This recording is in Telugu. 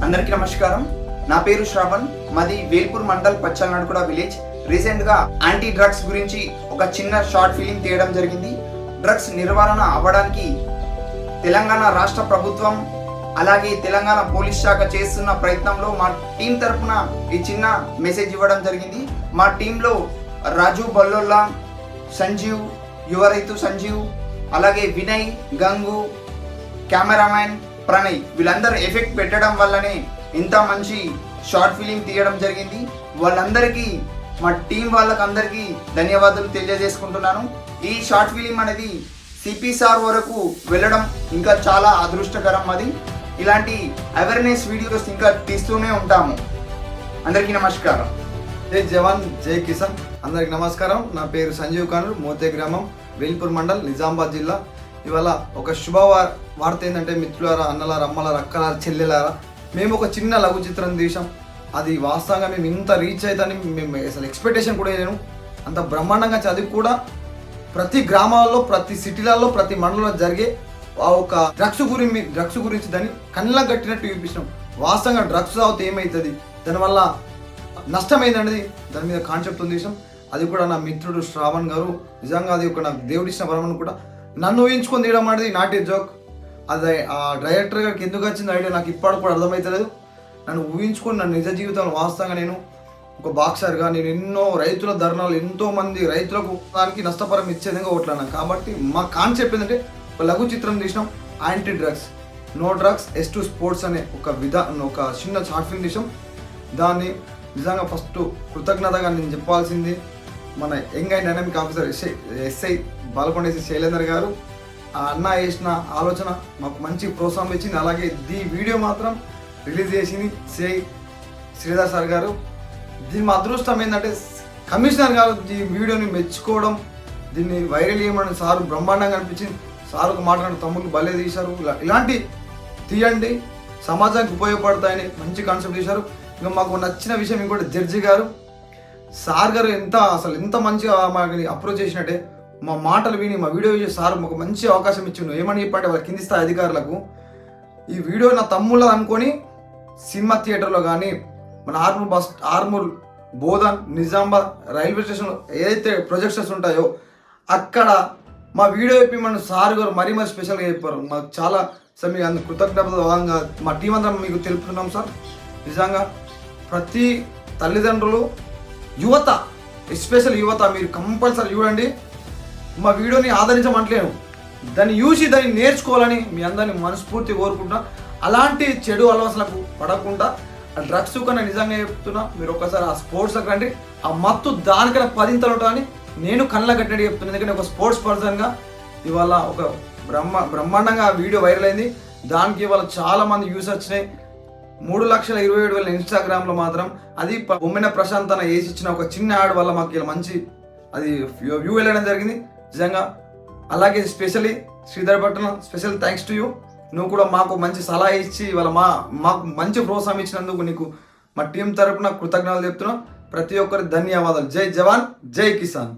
అందరికీ నమస్కారం. నా పేరు శ్రావణ్. మాది వేల్పూర్ మండల్ పచ్చలనాడుగూడ విలేజ్. రీసెంట్ గా యాంటీ డ్రగ్స్ గురించి ఒక చిన్న షార్ట్ ఫిలిం తీయడం జరిగింది. డ్రగ్స్ నిర్వహణ అవ్వడానికి తెలంగాణ రాష్ట్ర ప్రభుత్వం అలాగే తెలంగాణ పోలీస్ శాఖ చేస్తున్న ప్రయత్నంలో మా టీం తరఫున ఈ చిన్న మెసేజ్ ఇవ్వడం జరిగింది. మా టీంలో రాజు బల్లోల్లా, సంజీవ్, యువ రైతు సంజీవ్, అలాగే వినయ్, గంగు, కెమెరామ్యాన్ ప్రణయ్ వీళ్ళందరూ ఎఫెక్ట్ పెట్టడం వల్లనే ఇంత మంచి షార్ట్ ఫిలిం తీయడం జరిగింది. వాళ్ళందరికీ మా టీం వాళ్ళకందరికీ ధన్యవాదాలు తెలియజేసుకుంటున్నాను. ఈ షార్ట్ ఫిలిం అనేది సిపిసార్ వరకు వెళ్ళడం ఇంకా చాలా అదృష్టకరం. అది ఇలాంటి అవేర్నెస్ వీడియోస్ ఇంకా తీస్తూనే ఉంటాము. అందరికీ నమస్కారం. జై జవాన్ జై కిసాన్. అందరికి నమస్కారం. నా పేరు సంజీవ్ కానూర్, మోతే గ్రామం, వేల్పూర్ మండల్, నిజామాబాద్ జిల్లా. ఇవాళ ఒక శుభ వార్త ఏంటంటే, మిత్రులారా, అన్నలారా, అమ్మలారా, అక్కలారా, చెల్లెలారా, మేము ఒక చిన్న లఘు చిత్రం తీసాం. అది వాస్తవంగా మేము ఇంత రీచ్ అవుతుందని మేము అసలు ఎక్స్పెక్టేషన్ కూడా నేను అంత బ్రహ్మాండంగా చదివి కూడా ప్రతి గ్రామాల్లో, ప్రతి సిటీలలో, ప్రతి మండలంలో జరిగే ఒక డ్రగ్స్ గురించి దాన్ని కళ్ళకు కట్టినట్టు చూపించినాం. వాస్తవంగా డ్రగ్స్ తాగితే ఏమవుతుంది, దానివల్ల నష్టమైందనేది దాని మీద కాన్సెప్ట్ తీసాం. అది కూడా నా మిత్రుడు శ్రావణ్ గారు, నిజంగా అది ఒక నాకు దేవుడిచ్చిన వరమని కూడా నన్ను ఊహించుకొని తీయడం అనేది నాట్ ఏ జోక్. అది ఆ డైరెక్టర్ గారికి ఎందుకు వచ్చింది ఐడియా నాకు ఇప్పటికి కూడా అర్థమవుతలేదు. నన్ను ఊహించుకొని నన్ను నిజ జీవితంలో వాస్తవంగా నేను ఒక బాక్సర్గా నేను ఎన్నో రైతుల ధర్నాలు, ఎంతోమంది రైతులకు దానికి నష్టపరం ఇచ్చే విధంగా ఓట్లాడినాను. కాబట్టి మా కాన్సెప్ట్ ఏంటంటే ఒక లఘు చిత్రం తీసినాం, anti drugs, no drugs yes to sports అనే ఒక చిన్న షార్ట్ ఫిల్మ్ తీసాం. దాన్ని నిజంగా ఫస్ట్ కృతజ్ఞతగా నేను చెప్పాల్సింది మన young and dynamic officer SI Balkonda Shailender గారు. ఆ అన్న వేసిన ఆలోచన మాకు మంచి ప్రోత్సాహం ఇచ్చింది. అలాగే ఈ వీడియో మాత్రం రిలీజ్ చేసింది సిఐ శ్రీధర్ సార్ గారు. దీని మా అదృష్టం ఏంటంటే, కమిషనర్ గారు ఈ వీడియోని మెచ్చుకోవడం, దీన్ని వైరల్ చేయమని సారు బ్రహ్మాండంగా అనిపించింది. సారుకు మాట్లాడిన తమ్ముళ్ళు భలే తీశారు, ఇలాంటి తీయండి, సమాజానికి ఉపయోగపడతాయని మంచి కాన్సెప్ట్ తీశారు. ఇంకా మాకు నచ్చిన విషయం ఇంకోటి, జడ్జి గారు, సార్ గారు ఎంత మంచిగా మాకు అప్రోచ్ చేసినట్టే, మా మాటలు విని మా వీడియో చూసి సార్ మాకు మంచి అవకాశం ఇచ్చిండు. ఏమని చెప్పంటే, వాళ్ళ కింది స్థాయి అధికారులకు ఈ వీడియో నా తమ్ముళ్ళ అనుకొని సినిమా థియేటర్లో కానీ, మన ఆర్మూర్, బోధన్, నిజామాబాద్ రైల్వే స్టేషన్లో ఏదైతే ప్రొజెక్షన్స్ ఉంటాయో అక్కడ మా వీడియో చెప్పి మన సార్ గారు మరీ స్పెషల్గా చెప్పారు. మాకు చాలా సార్ మీకు అందుకు కృతజ్ఞతగా మా టీం అందరం మీకు తెలుపుతున్నాం సార్. నిజంగా ప్రతి తల్లిదండ్రులు, యువత, ఎస్పెషల్ యువత, మీరు కంపల్సరీ చూడండి. మా వీడియోని ఆదరించమంటలేను, దాన్ని చూసి దాన్ని నేర్చుకోవాలని మీ అందరినీ మనస్ఫూర్తి కోరుకుంటున్నా. అలాంటి చెడు అలవాట్లకు పడకుండా ఆ డ్రగ్స్ కన్నా నిజంగా చెప్తున్నా, మీరు ఒక్కసారి ఆ స్పోర్ట్స్కి రండి. ఆ మత్తు దానికన్నా 10 ఇంతలు ఉంటుందని నేను కళ్ళ కట్టినట్టు చెప్తున్నాను. ఎందుకంటే ఒక స్పోర్ట్స్ పర్సన్గా ఇవాళ ఒక బ్రహ్మాండంగా వీడియో వైరల్ అయింది. దానికి ఇవాళ చాలామంది వ్యూస్ వచ్చినాయి. 3,27,000 ఇన్స్టాగ్రామ్లో మాత్రం. అది బొమ్మిన ప్రశాంత్ అన్న వేసి ఇచ్చిన ఒక చిన్న యాడ్ వల్ల మాకు ఇలా మంచి అది వ్యూ వెళ్ళడం జరిగింది నిజంగా. అలాగే స్పెషల్లీ శ్రీధర్ పట్టణ, స్పెషల్ థ్యాంక్స్ టు యూ. నువ్వు కూడా మాకు మంచి సలహా ఇచ్చి ఇవాళ మాకు మంచి ప్రోత్సాహం ఇచ్చినందుకు నీకు మా టీం తరపున కృతజ్ఞతలు చెప్తున్నా. ప్రతి ఒక్కరికి ధన్యవాదాలు. జై జవాన్ జై కిసాన్.